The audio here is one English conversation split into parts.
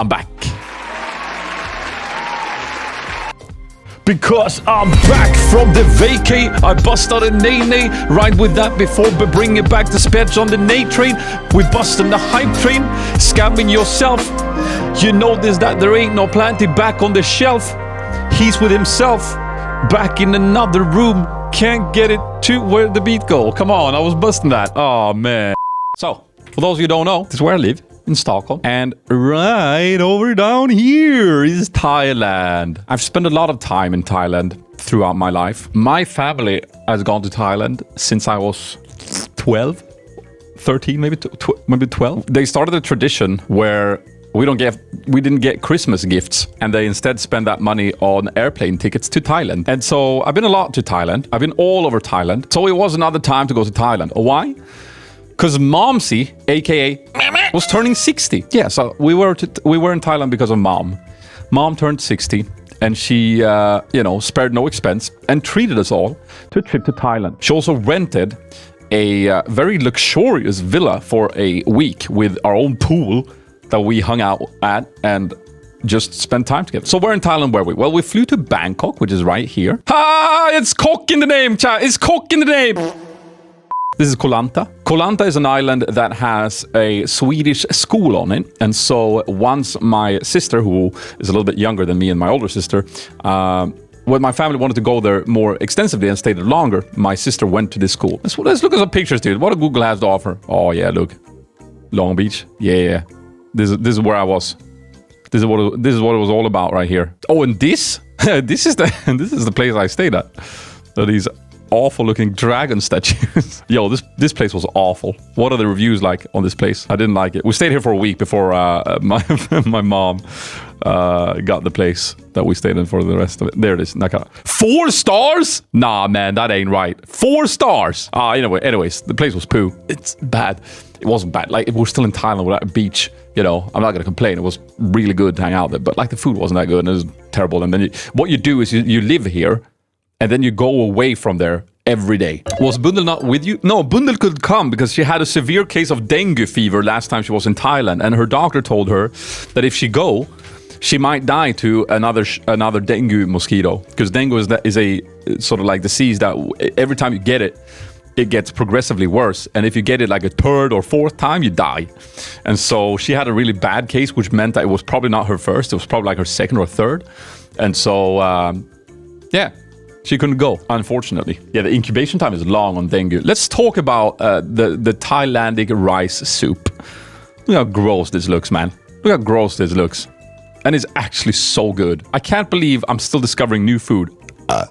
I'm back. Because I'm back from the vacay. I bust out a nay-nay. Ride with that before, but bring it back to Sp4zie on the nay train. We bustin' the hype train. Scamming yourself. You notice that there ain't no Planty back on the shelf. He's with himself. Back in another room. Can't get it to where the beat go. Come on, I was busting that. Oh, man. So, for those of you who don't know, this is where I live. In Stockholm. And right over down here is Thailand. I've spent a lot of time in Thailand throughout my life. My family has gone to Thailand since I was 12, 13, maybe 12. They started a tradition where we didn't get Christmas gifts, and they instead spend that money on airplane tickets to Thailand. And so I've been a lot to Thailand. I've been all over Thailand. So it was another time to go to Thailand. Why? Because Mom-zie, aka was turning 60. Yeah, so we were in Thailand because of Mom. Mom turned 60, and she, spared no expense and treated us all to a trip to Thailand. She also rented a very luxurious villa for a week with our own pool that we hung out at and just spent time together. So where in Thailand were we? Well, we flew to Bangkok, which is right here. It's Kock in the name, chat. It's Kock in the name. This is Koh Lanta. Koh Lanta is an island that has a Swedish school on it. And so once my sister, who is a little bit younger than me and my older sister, when my family wanted to go there more extensively and stay there longer, my sister went to this school. Let's look at some pictures, dude. What do Google has to offer? Oh, yeah, look. Long Beach. Yeah. This is where I was. This is what it was all about right here. Oh, and this is the place I stayed at. So these awful looking dragon statues. Yo, this place was awful. What are the reviews like on this place? I didn't like it. We stayed here for a week before my mom got the place that we stayed in for the rest of it. There it is. 4 stars? Nah, man, that ain't right. 4 stars. Anyways, the place was poo. It's bad. It wasn't bad. Like, if we're still in Thailand without a beach, I'm not gonna complain. It was really good to hang out there, but like the food wasn't that good and it was terrible. And then what you do is you live here, and then you go away from there every day. Was Bundel not with you? No, Bundel could come because she had a severe case of dengue fever last time she was in Thailand. And her doctor told her that if she might die to another dengue mosquito. Because dengue is a sort of like disease that every time you get it, it gets progressively worse. And if you get it like a 3rd or 4th time, you die. And so she had a really bad case, which meant that it was probably not her first. It was probably like her 2nd or 3rd. And so, she couldn't go, unfortunately. Yeah, the incubation time is long on dengue. Let's talk about the Thailandic rice soup. Look how gross this looks, man. Look how gross this looks. And it's actually so good. I can't believe I'm still discovering new food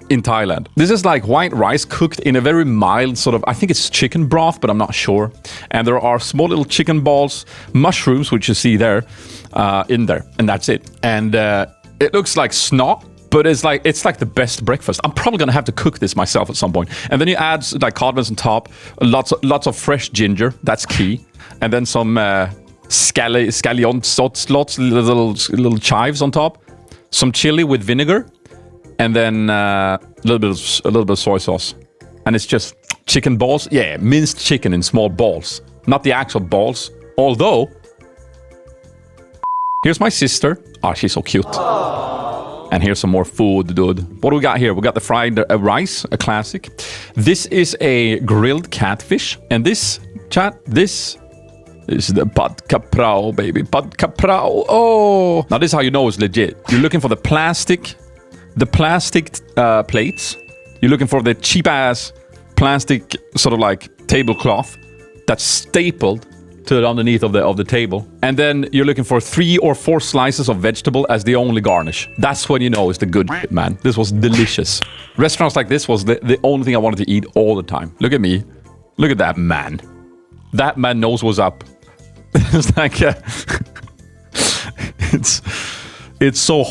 in Thailand. This is like white rice cooked in a very mild sort of, I think it's chicken broth, but I'm not sure. And there are small little chicken balls, mushrooms, which you see there, in there. And that's it. And it looks like snot. But it's like the best breakfast. I'm probably gonna have to cook this myself at some point. And then you add like cardamom on top, lots of fresh ginger. That's key. And then some scallion slots, little chives on top. Some chili with vinegar, and then a little bit of soy sauce. And it's just chicken balls. Yeah, minced chicken in small balls, not the actual balls. Although, here's my sister. Oh, she's so cute. And here's some more food, dude. What do we got here? We got the fried rice, a classic. This is a grilled catfish. And this is the pad kaprao, baby. Pad kaprao. Oh. Now, this is how you know it's legit. You're looking for the plastic plates. You're looking for the cheap-ass plastic sort of like tablecloth that's stapled to the underneath of the table. And then you're looking for 3 or 4 slices of vegetable as the only garnish. That's when you know it's the good shit, man. This was delicious. Restaurants like this was the only thing I wanted to eat all the time. Look at me. Look at that man. That man knows what's up. It's like it's so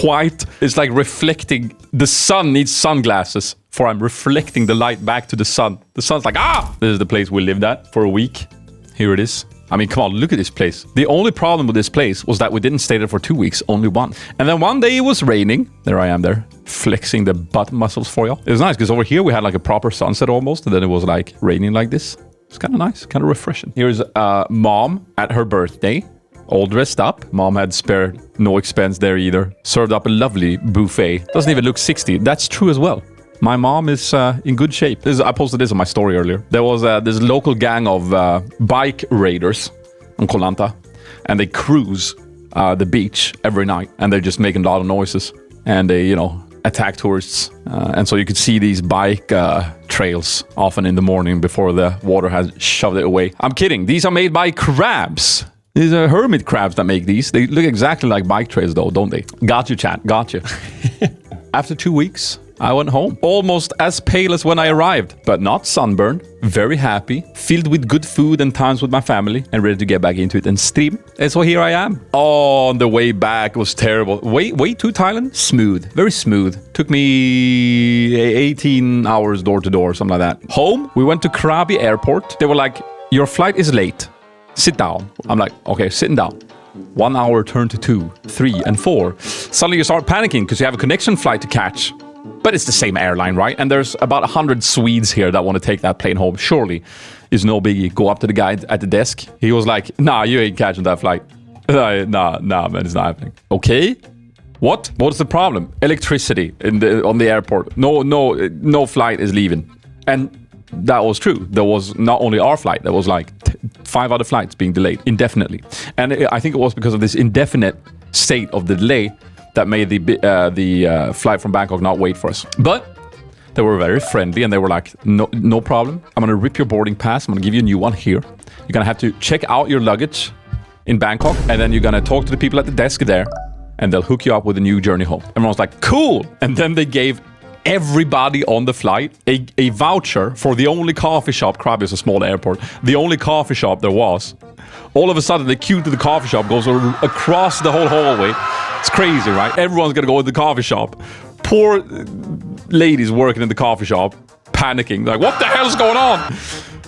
white. It's like reflecting. The sun needs sunglasses for I'm reflecting the light back to the sun. The sun's like, This is the place we lived at for a week. Here it is. I mean, come on, look at this place. The only problem with this place was that we didn't stay there for 2 weeks, only one. And then one day it was raining. There I am there, flexing the butt muscles for you. It was nice because over here we had like a proper sunset almost, and then it was like raining like this. It's kind of nice, kind of refreshing. Here's Mom at her birthday. all dressed up. Mom had spared no expense there either. Served up a lovely buffet. Doesn't even look 60. That's true as well. My mom is in good shape. I posted this on my story earlier. There was this local gang of bike raiders on Koh Lanta, and they cruise the beach every night, and they're just making a lot of noises, and they, attack tourists. And so you could see these bike trails often in the morning before the water has shoved it away. I'm kidding. These are made by crabs. These are hermit crabs that make these. They look exactly like bike trails though, don't they? Got you, chat. Got you. After 2 weeks, I went home, almost as pale as when I arrived, but not sunburned, very happy, filled with good food and times with my family, and ready to get back into it and stream. And so here I am. Oh, on the way back was terrible. Way to Thailand? Smooth, very smooth. Took me 18 hours door to door, something like that. Home, we went to Krabi airport. They were like, your flight is late. Sit down. I'm like, okay, sitting down. 1 hour turned to 2, 3, and 4. Suddenly you start panicking because you have a connection flight to catch. But it's the same airline, right? And there's about 100 Swedes here that want to take that plane home. Surely is no biggie. Go up to the guy at the desk. He was like, nah, you ain't catching that flight. Nah, man, it's not happening. Okay. What? What's the problem? Electricity on the airport. No flight is leaving. And that was true. There was not only our flight. There was like 5 other flights being delayed indefinitely. And I think it was because of this indefinite state of the delay that made the flight from Bangkok not wait for us. But they were very friendly, and they were like, no problem. I'm going to rip your boarding pass. I'm going to give you a new one here. You're going to have to check out your luggage in Bangkok, and then you're going to talk to the people at the desk there, and they'll hook you up with a new journey home. Everyone was like, cool! And then they gave everybody on the flight a voucher for the only coffee shop. Krabi is a small airport. The only coffee shop there was. All of a sudden, the queue to the coffee shop goes across the whole hallway. It's crazy, right? Everyone's gonna go to the coffee shop. Poor ladies working in the coffee shop, panicking. Like, what the hell's going on?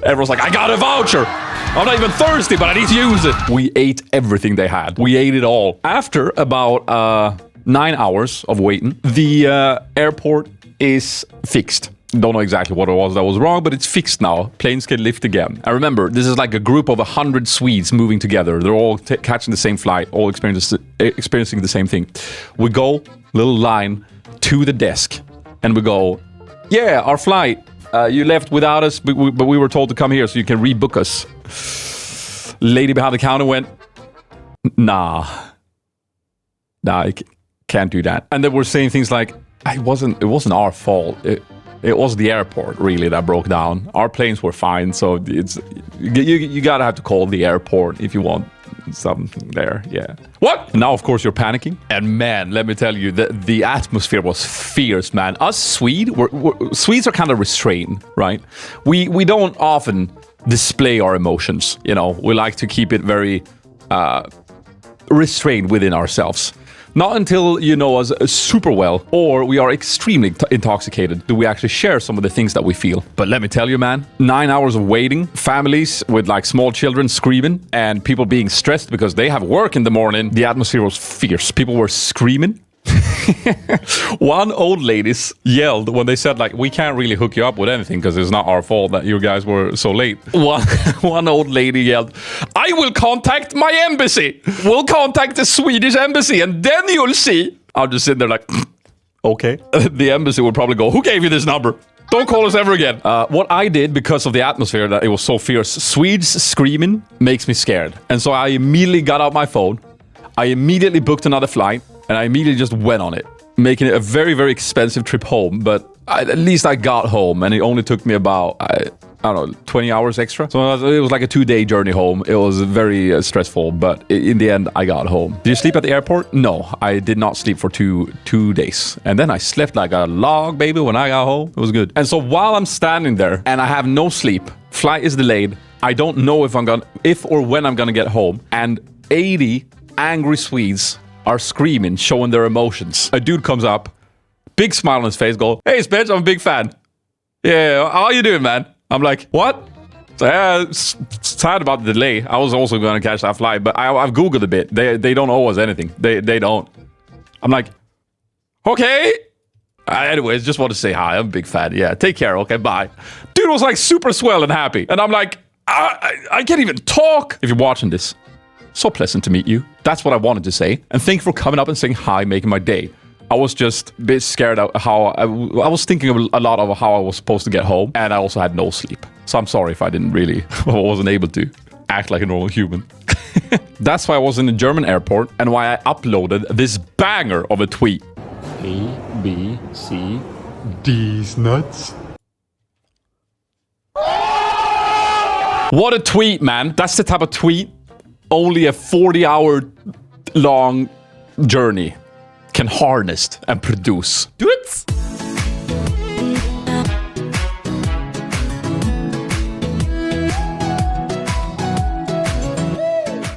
Everyone's like, I got a voucher. I'm not even thirsty, but I need to use it. We ate everything they had. We ate it all. After about 9 hours of waiting, the airport is fixed. Don't know exactly what it was that was wrong, but it's fixed now. Planes can lift again. I remember, this is like a group of 100 Swedes moving together. They're all catching the same flight, all experiencing the same thing. We go, little line, to the desk, and we go, yeah, our flight. You left without us, but we were told to come here so you can rebook us. Lady behind the counter went, nah, I can't do that. And they were saying things like, it wasn't our fault. It was the airport, really, that broke down. Our planes were fine, so it's you gotta have to call the airport if you want something there. Yeah. What? And now, of course, you're panicking. And man, let me tell you, the atmosphere was fierce, man. Us Swedes are kind of restrained, right? We don't often display our emotions. We like to keep it very restrained within ourselves. Not until you know us super well, or we are extremely intoxicated, do we actually share some of the things that we feel. But let me tell you, man, 9 hours of waiting, families with like small children screaming, and people being stressed because they have work in the morning. The atmosphere was fierce. People were screaming. One old lady yelled when they said, like, we can't really hook you up with anything because it's not our fault that you guys were so late. One old lady yelled, I will contact my embassy. We'll contact the Swedish embassy and then you'll see. I'm just sitting there like, okay. The embassy would probably go, who gave you this number? Don't call us ever again. What I did, because of the atmosphere that it was so fierce, Swedes screaming makes me scared. And so I immediately got out my phone. I immediately booked another flight. And I immediately just went on it, making it a very, very expensive trip home. But at least I got home, and it only took me about, I don't know, 20 hours extra. So it was like a 2-day journey home. It was very stressful, but in the end, I got home. Did you sleep at the airport? No, I did not sleep for two days. And then I slept like a log, baby, when I got home. It was good. And so while I'm standing there and I have no sleep, flight is delayed, I don't know if or when I'm gonna get home, and 80 angry Swedes are screaming, showing their emotions. A dude comes up, big smile on his face, go, hey, Spence, I'm a big fan. Yeah, how you doing, man? I'm like, what? So, yeah, sad about the delay. I was also going to catch that flight, but I've Googled a bit. They don't owe us anything. They don't. I'm like, okay. Anyways, just want to say hi. I'm a big fan. Yeah, take care. Okay, bye. Dude was like super swell and happy. And I'm like, I can't even talk. If you're watching this, So pleasant to meet you. That's what I wanted to say. And thank you for coming up and saying hi, making my day. I was just a bit scared of how I was thinking a lot of how I was supposed to get home. And I also had no sleep. So I'm sorry if I didn't really, I wasn't able to act like a normal human. That's why I was in the German airport and why I uploaded this banger of a tweet. A, B, C, D's nuts. What a tweet, man. That's the type of tweet only a 40-hour long journey can harness and produce. Do it!